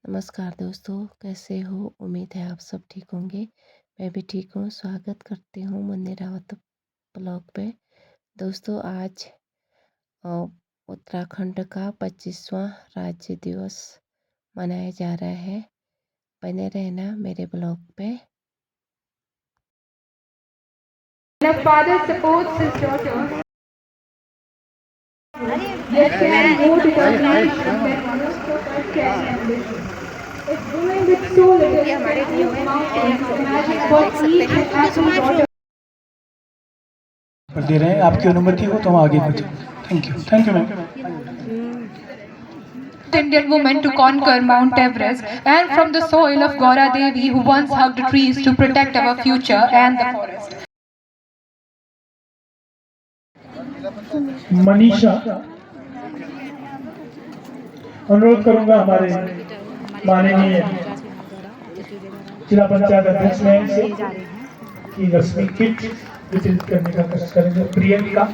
नमस्कार दोस्तों, कैसे हो? उम्मीद है आप सब ठीक होंगे। मैं भी ठीक हूँ। स्वागत करती हूँ मुन्नी रावत ब्लॉग पे। दोस्तों आज अ, उत्तराखंड का 25वां राज्य दिवस मनाया जा रहा है। बने रहना मेरे ब्लॉग पे। The father supports his daughter, yet carry more determination than most of us carry ambition. If women with so little can move mountains, imagine what each and every daughter दे रहे हैं। आपकी अनुमति हो तो हम आगे बढ़ते हैं। Thank you ma'am. Indian woman to conquer Mount Everest, and from the soil of Gaura Devi, who once hugged trees to protect our future and the forest. Manisha, अनुरोध करूंगा हमारे माननीय जिला पंचायत अध्यक्ष महोदय से कि लक्ष्मी किट वितरित करने का कोशिश करेंगे। प्रियंका,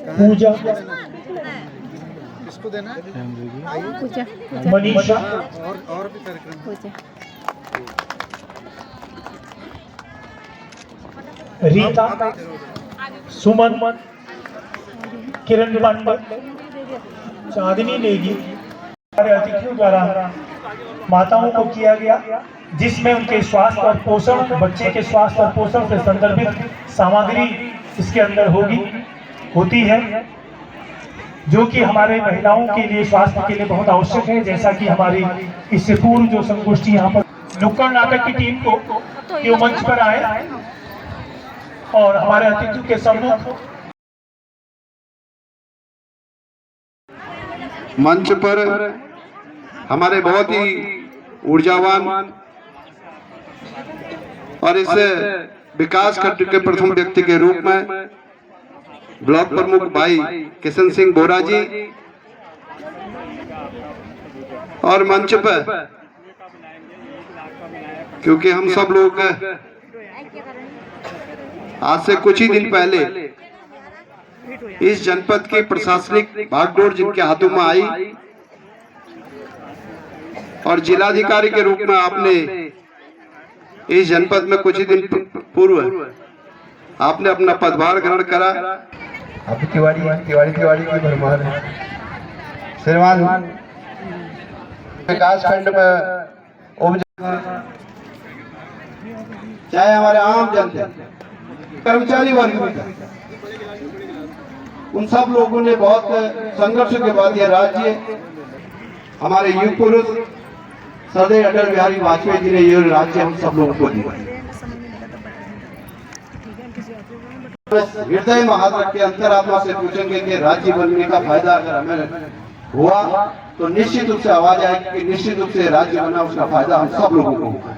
पूजा, किसको देना है? मनीषा, और भी कार्यक्रम रीता, सुमन, किरण पांडे, चांदनी नेगी। हमारे अतिथियों द्वारा माताओं को किया गया, जिसमें उनके स्वास्थ्य और पोषण, बच्चे के स्वास्थ्य और पोषण से संदर्भित सामग्री इसके अंदर होती है, जो कि हमारे महिलाओं के लिए स्वास्थ्य के लिए बहुत आवश्यक है। जैसा कि हमारी इससे पूर्व जो संगोष्ठी यहाँ पर नुक्कड़ नाटक की टीम को कि मंच पर आए और हमारे अतिथियों के सम्मुख मंच पर हमारे बहुत ही ऊर्जावान और इस विकास खंड के प्रथम व्यक्ति के रूप में ब्लॉक प्रमुख भाई किशन सिंह बोरा जी, और मंच पर क्योंकि हम सब लोग आज से कुछ ही दिन पहले इस जनपद की प्रशासनिक भागदौड़ जिनके हाथों में आई और जिलाधिकारी के रूप में आपने इस जनपद में कुछ ही दिन पूर्व आपने अपना पदभार ग्रहण करा। अभी तिवारी की भरमार है। श्रीमान विकास खंड में चाहे हमारे आम जनता, कर्मचारी वर्ग में, उन सब लोगों ने बहुत संघर्ष के बाद यह राज्य हमारे युग पुरुष सरदार अटल बिहारी वाजपेयी जी ने यह राज्य हम सब लोगों को दिया। हृदय महाराज के अंतरात्मा से पूछेंगे कि राज्य बनने का फायदा अगर हमें हुआ तो निश्चित रूप से आवाज आएगी कि निश्चित रूप से राज्य बना, उसका फायदा हम सब लोगों को होगा।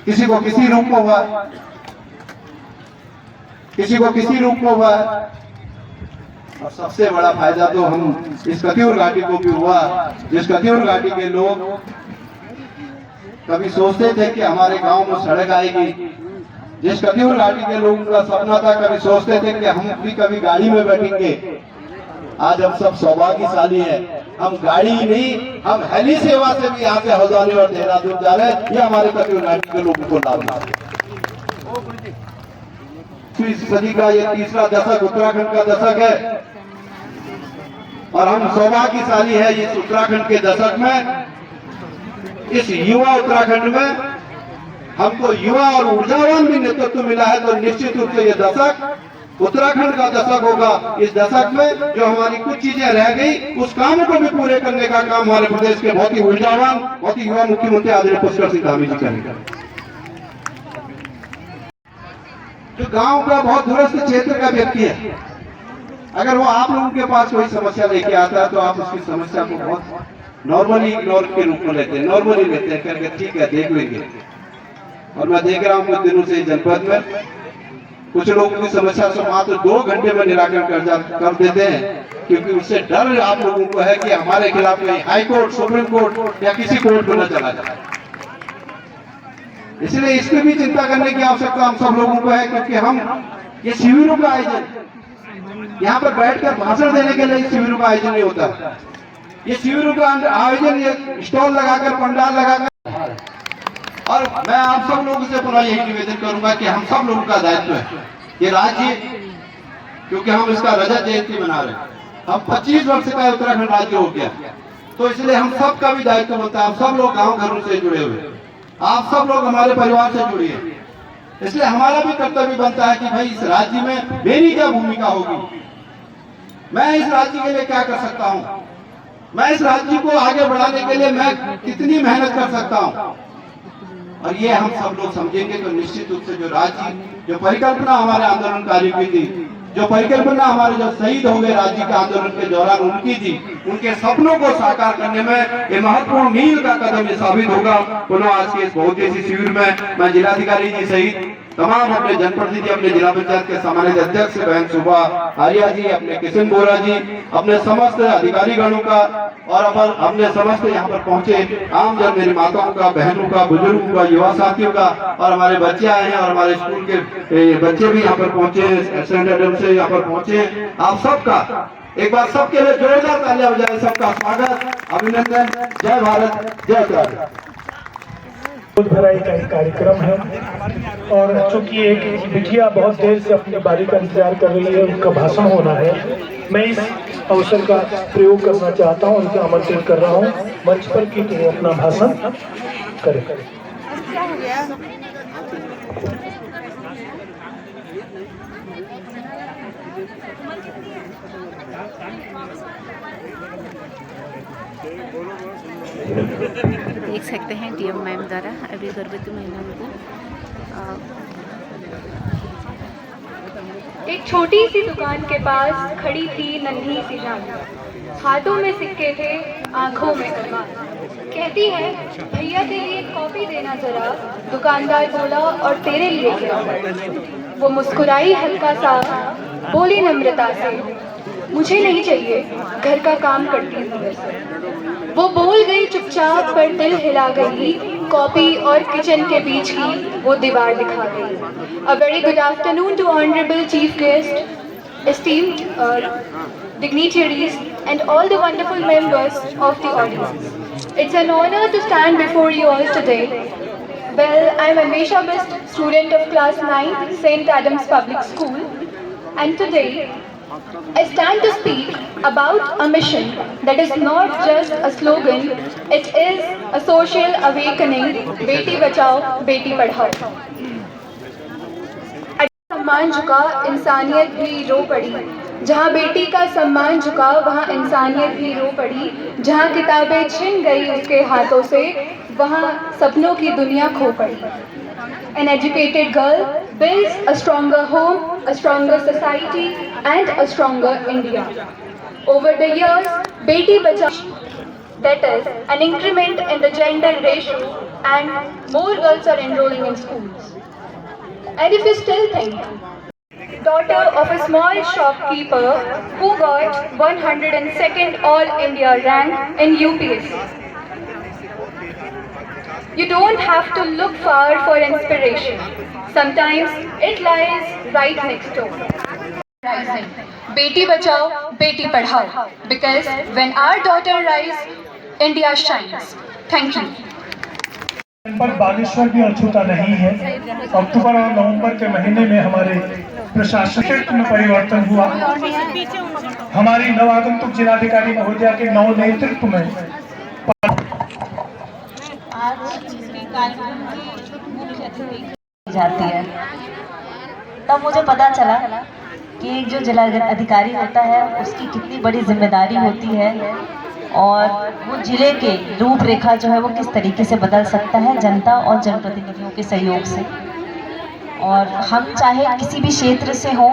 किसी को किसी रूप में हुआ, किसी को किसी रूप में हुआ, और सबसे बड़ा फायदा तो हम इस कतियूर घाटी को भी हुआ, जिस कतियूर घाटी के लोग कभी सोचते थे कि हमारे गांव में सड़क आएगी, जिस कतियूर घाटी के लोगों का सपना था, कभी सोचते थे कि हम भी कभी गाड़ी में बैठेंगे, आज हम सब सौभाग्यशाली हैं। हम गाड़ी नहीं, हम हेली सेवा से भी यहाँ से हल्द्वानी और देहरादून जा रहे हैं। ये हमारे कतियूर घाटी के लोगों को लाभ है। इस सदी का ये तीसरा दशक उत्तराखंड का दशक है और हम सौभाग्यशाली है इस उत्तराखंड के दशक में, इस युवा उत्तराखंड में हमको युवा और ऊर्जावान भी नेतृत्व मिला है। तो निश्चित रूप से ये दशक उत्तराखंड का दशक होगा। इस दशक में जो हमारी कुछ चीजें रह गई, उस काम को भी पूरे करने का काम हमारे प्रदेश के बहुत ही ऊर्जावान, बहुत ही युवा मुख्यमंत्री आदरणीय पुष्कर सिंह धामी जी करेंगे। जो गांव का बहुत दूरस्थ क्षेत्र का व्यक्ति है, अगर वो आप लोगों के पास कोई समस्या लेके आता है तो आप उसकी समस्या को बहुत नॉर्मली इग्नोर के रूप में लेते हैं, नॉर्मली लेते हैं, करके ठीक है देख लेंगे। और मैं देख रहा हूँ कुछ दिनों से जनपद में कुछ लोगों की समस्या से मात्र 2 घंटे में निराकरण कर देते हैं, क्योंकि उससे डर आप लोगों को है कि हमारे खिलाफ कोई हाई कोर्ट, सुप्रीम कोर्ट या किसी कोर्ट में न चला जाए। इसलिए इसकी भी चिंता करने की आवश्यकता हम सब लोगों को है, क्योंकि हम ये शिविरों का आयोजन, यहाँ पर बैठकर भाषण देने के लिए शिविरों का आयोजन नहीं होता। ये शिविरों का आयोजन ये स्टॉल लगाकर, पंडाल लगाकर, और मैं आप सब लोगों से पुनः यही निवेदन करूंगा कि हम सब लोगों का दायित्व है ये राज्य, क्योंकि हम इसका रजत जयंती मना रहे हैं, हम 25 वर्ष का उत्तराखंड राज्य हो गया, तो इसलिए हम सब का भी दायित्व बनता है। आप सब लोग गांव घरों से जुड़े हुए, आप सब लोग हमारे परिवार से जुड़े हैं, इसलिए हमारा भी कर्तव्य बनता है कि भाई इस राज्य में मेरी क्या भूमिका होगी, मैं इस राज्य के लिए क्या कर सकता हूँ, मैं इस राज्य को आगे बढ़ाने के लिए मैं कितनी मेहनत कर सकता हूँ। और ये हम सब लोग समझेंगे तो निश्चित रूप से जो राज्य, जो परिकल्पना हमारे आंदोलनकारियों की थी, जो परिकल्पना हमारे जो शहीद हो गए राज्य के आंदोलन के दौरान उनकी थी, उनके सपनों को साकार करने में ये महत्वपूर्ण मील का कदम ये साबित होगा। पुनः आज के इस बहुत ही शिविर में मैं जिलाधिकारी जी सहित तमाम अपने जनप्रतिनिधि, अपने जिला पंचायत के सम्मानित अध्यक्ष बहन सुबा आर्या जी, अपने किशन बोरा जी, अपने समस्त अधिकारी गणों का, और अपने समस्त यहाँ पर पहुंचे आम जन, मेरी माताओं का, बहनों का, बुजुर्गों का, युवा साथियों का, और हमारे बच्चे आए हैं और हमारे स्कूल के बच्चे भी यहाँ पर पहुंचे, से यहाँ पर पहुंचे, आप सबका एक बार सबके लिए जोरदार तालियां बजाएं। सबका स्वागत, अभिनंदन। जय भारत, जय उत्तराखंड। दूध भराई का एक कार्यक्रम है, और चूंकि एक बिटिया बहुत देर से अपनी बारी का इंतजार कर रही है, उनका भाषण होना है, मैं इस अवसर का प्रयोग करना चाहता हूं, उनसे आमंत्रित कर रहा हूं मंच पर कि वो अपना भाषण करें। देख सकते हैं डीएम मैम द्वारा अभी गर्भवती महिलाओं को एक छोटी सी दुकान के पास खड़ी थी नन्ही सी जान, हाथों में सिक्के थे, आंखों में कमाल। कहती है भैया के लिए कॉफी देना जरा, दुकानदार बोला और तेरे लिए क्या। वो मुस्कुराई हल्का सा, बोली नम्रता से मुझे नहीं चाहिए, घर का काम करती हूँ वैसे। वो बोल गई चुपचाप पर दिल हिला गई, कॉपी और किचन के बीच की वो दीवार दिखा गई। A very good afternoon to honourable chief guest, esteemed dignitaries and all the wonderful members of the audience. It's an honor to stand before you all today. Well, I'm Amesha Bist, student of class 9, St. Adam's Public School, and today I stand to speak about a mission that is not just a slogan, it is a social awakening, Beti Bachao, Beti Padhao. सम्मान झुका, इंसानियत भी रो पड़ी, जहाँ बेटी का सम्मान झुका वहाँ इंसानियत भी रो पड़ी, जहाँ किताबें छिन गई उसके हाथों से वहाँ सपनों की दुनिया खो पड़ी। An educated girl builds a stronger home, a stronger society and a stronger India. Over the years, Beti Bachao, that is an increment in the gender ratio and more girls are enrolling in schools. And if you still think, daughter of a small shopkeeper who got 102nd All India rank in UPSC, you don't have to look far for inspiration. Sometimes it lies right next door. Rising. Beti Bachao, Beti Padhao. Because when our daughter rises, India shines. Thank you. पर बागेश्वर भी अछूता नहीं है। अक्टूबर और नवंबर के महीने में हमारे प्रशासनिक में परिवर्तन हुआ। हमारी नवागंतुक जिलाधिकारी महोदया के नव नेतृत्व में जाती है, तब मुझे पता चला कि एक जो जिला अधिकारी होता है उसकी कितनी बड़ी जिम्मेदारी होती है और वो जिले के रूपरेखा जो है वो किस तरीके से बदल सकता है जनता और जनप्रतिनिधियों के सहयोग से। और हम चाहे किसी भी क्षेत्र से हों,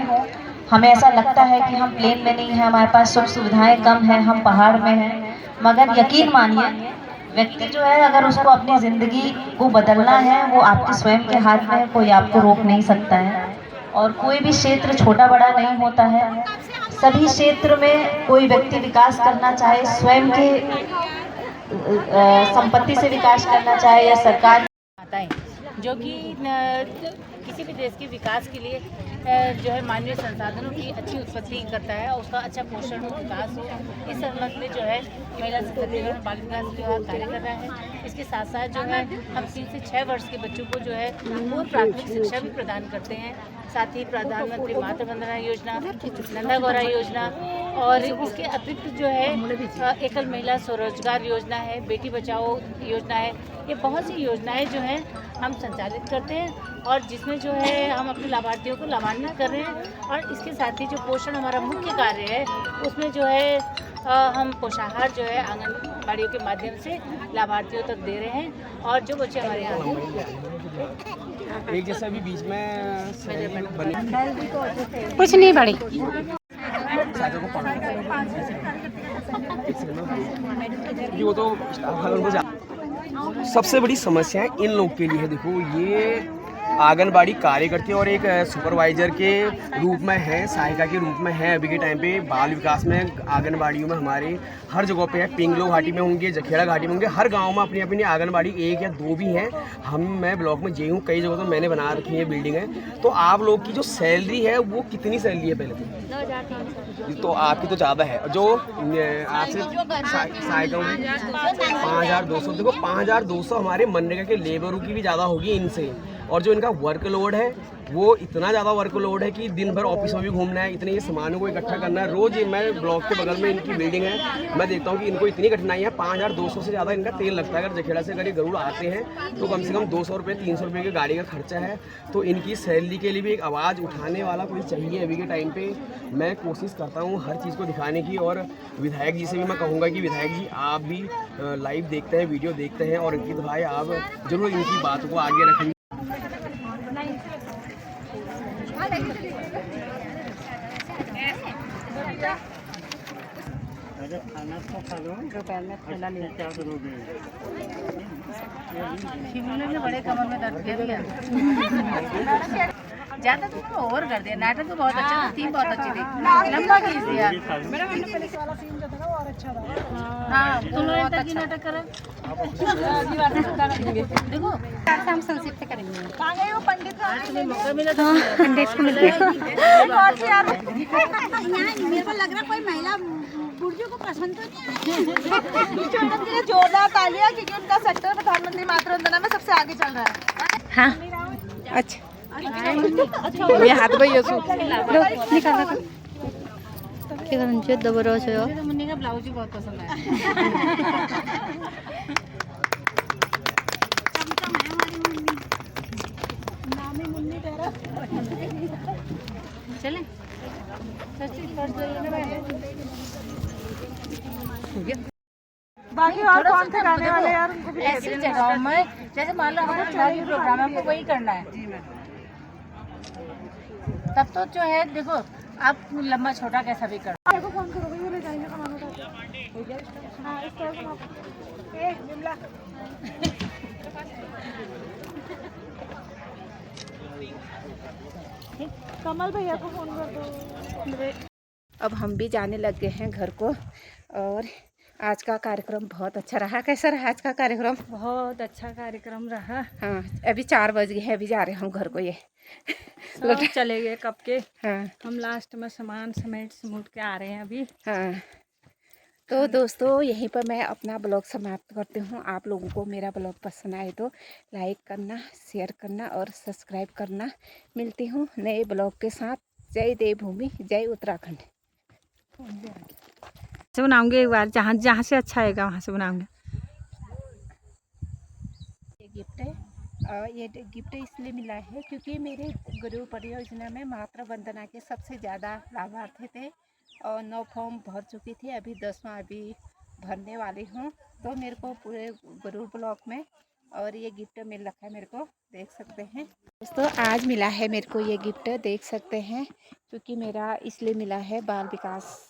हमें ऐसा लगता है कि हम प्लेन में नहीं हैं, हमारे पास सुख सुविधाएं कम हैं, हम पहाड़ में हैं, मगर यकीन मानिए व्यक्ति जो है अगर उसको अपनी ज़िंदगी को बदलना है वो आपके स्वयं के हाथ में है, कोई आपको रोक नहीं सकता है। और कोई भी क्षेत्र छोटा बड़ा नहीं होता है, सभी क्षेत्र में कोई व्यक्ति विकास करना चाहे, स्वयं के संपत्ति से विकास करना चाहे या सरकार जो कि किसी भी देश के विकास के लिए जो है मानवीय संसाधनों की अच्छी उत्पत्ति करता है और उसका अच्छा पोषण हो, विकास हो। इस संबंध में जो है महिला सशक्तिकरण बाल विकास विभाग कार्य कर रहा है। इसके साथ साथ जो है हम 3 से 6 वर्ष के बच्चों को जो है पूर्व प्राथमिक शिक्षा भी प्रदान करते हैं। साथ ही प्रधानमंत्री मातृ वंदना योजना, नंदा गौरा योजना और इसके अतिरिक्त जो है एकल महिला स्वरोजगार योजना है, बेटी बचाओ योजना है। ये बहुत सी योजनाएं जो हैं हम संचालित करते हैं और जिसमें जो है हम अपने लाभार्थियों को लाभान्वित कर रहे हैं। और इसके साथ ही जो पोषण हमारा मुख्य कार्य है उसमें जो है हम पोषाहार जो है आंगनबाड़ियों के माध्यम से लाभार्थियों तक दे रहे हैं। और जो बच्चे हमारे यहाँ एक जैसा भी बीच में कुछ नहीं बड़ी वो तो सबसे बड़ी समस्या है इन लोग के लिए। देखो ये आंगनबाड़ी कार्यकर्ती और एक सुपरवाइजर के रूप में है, सहायिका के रूप में है। अभी के टाइम पे बाल विकास में आंगनबाड़ियों में हमारे हर जगह पे है। पिंगलो घाटी में होंगे, जखेड़ा घाटी में होंगे, हर गांव में अपनी अपनी आंगनबाड़ी 1 या 2 भी हैं। मैं ब्लॉक में जे हूँ, कई जगह तो मैंने बना रखी है बिल्डिंगें। तो आप लोग की जो सैलरी है वो कितनी सैलरी है पहले तो आपकी तो ज़्यादा है। जो आपसे सहायता होगी 5200। देखो 5200 हमारे मनरेगा के लेबरों की भी ज़्यादा होगी इनसे। और जो इनका वर्कलोड है वो इतना ज़्यादा वर्कलोड है कि दिन भर ऑफिस में भी घूमना है, इतने ये सामानों को इकट्ठा करना है। रोज़ मैं ब्लॉक के बगल में इनकी बिल्डिंग है, मैं देखता हूँ कि इनको इतनी कठिनाई है। 5200 से ज़्यादा इनका तेल लगता है। अगर जखेड़ा से अगर ये गरुड़ आते हैं तो कम से कम 200 रुपये 300 रुपये की गाड़ी का खर्चा है। तो इनकी सैलरी के लिए भी एक आवाज़ उठाने वाला कोई चाहिए। अभी के टाइम पर मैं कोशिश करता हूँ हर चीज़ को दिखाने की। और विधायक जी से भी मैं कहूँगा कि विधायक जी आप भी लाइव देखते हैं, वीडियो देखते हैं और अंकित भाई आप ज़रूर इनकी बात को आगे रखेंगे। खाना तो खा लो, दोपहर में खाना नहीं क्या करोगे? बड़े कमर में दर्द दे दिया ज़्यादा तो ओवर कर दिया। नाटक तो बहुत अच्छा था, थीम बहुत अच्छी थी, लंबा खींच दिया। मेरा पहले वाला सीन जो था ना वो और अच्छा था। हाँ तुम लोग की नाटक करें देखो हम संक्षिप्त करेंगे। कहाँ गए वो पंडित का? तुम्हें मौका मिला था पंडित को मिला। मेरे को लग रहा कोई महिला बुर्जू को पसंद तो नहीं है। जोरदार तालियां क्योंकि उनका सेक्टर प्रधानमंत्री मातृ वंदना में सबसे आगे चल रहा है। हाँ अच्छा ये हाथ भाई लो निकाला था जो दबरो छो। मुन्नी का ब्लाउज ही बहुत पसंद आया। चलें बाकी और कौन से गाने वाले यार उनको भी ऐसी जगहों में जैसे मान लो हमारा शादी प्रोग्राम है आपको वही करना है तब तो जो है देखो आप लंबा छोटा कैसा भी कर। फोन करोगे वो ले जाएंगे सामान उठा। हाँ इस तरह से ए बिमला कमल भैया को फोन कर दो। अब हम भी जाने लग गए हैं घर को। और आज का कार्यक्रम बहुत अच्छा रहा। कैसा रहा आज का कार्यक्रम? बहुत अच्छा कार्यक्रम रहा। हाँ अभी 4 बज गए हैं, अभी जा रहे हैं हम घर को। ये सब चले गए कब के। हाँ हम लास्ट में सामान समेट समूट के आ रहे हैं अभी। हाँ तो दोस्तों यहीं पर मैं अपना ब्लॉग समाप्त करती हूँ। आप लोगों को मेरा ब्लॉग पसंद आए तो लाइक करना, शेयर करना और सब्सक्राइब करना। मिलती हूँ नए ब्लॉग के साथ। जय देवभूमि, जय उत्तराखंड। से बनाऊंगे एक बार, जहाँ जहाँ से अच्छा आएगा वहाँ से बनाऊंगे। ये गिफ्ट है। ये गिफ्ट इसलिए मिला है क्योंकि मेरे गुरु परियोजना में मातृ वंदना के सबसे ज़्यादा लाभार्थी थे और 9 फॉर्म भर चुकी थी। अभी 10वां अभी भरने वाली हूँ। तो मेरे को पूरे गुरु ब्लॉक में और ये गिफ्ट मिल रखा है, मेरे को देख सकते हैं दोस्तों। आज मिला है मेरे को ये गिफ्ट, देख सकते हैं। क्योंकि मेरा इसलिए मिला है बाल विकास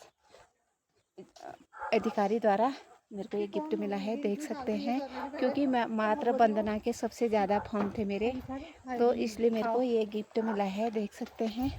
अधिकारी द्वारा मेरे को ये गिफ्ट मिला है, देख सकते हैं। क्योंकि मातृ वंदना के सबसे ज़्यादा फॉर्म थे मेरे, तो इसलिए मेरे को ये गिफ्ट मिला है, देख सकते हैं।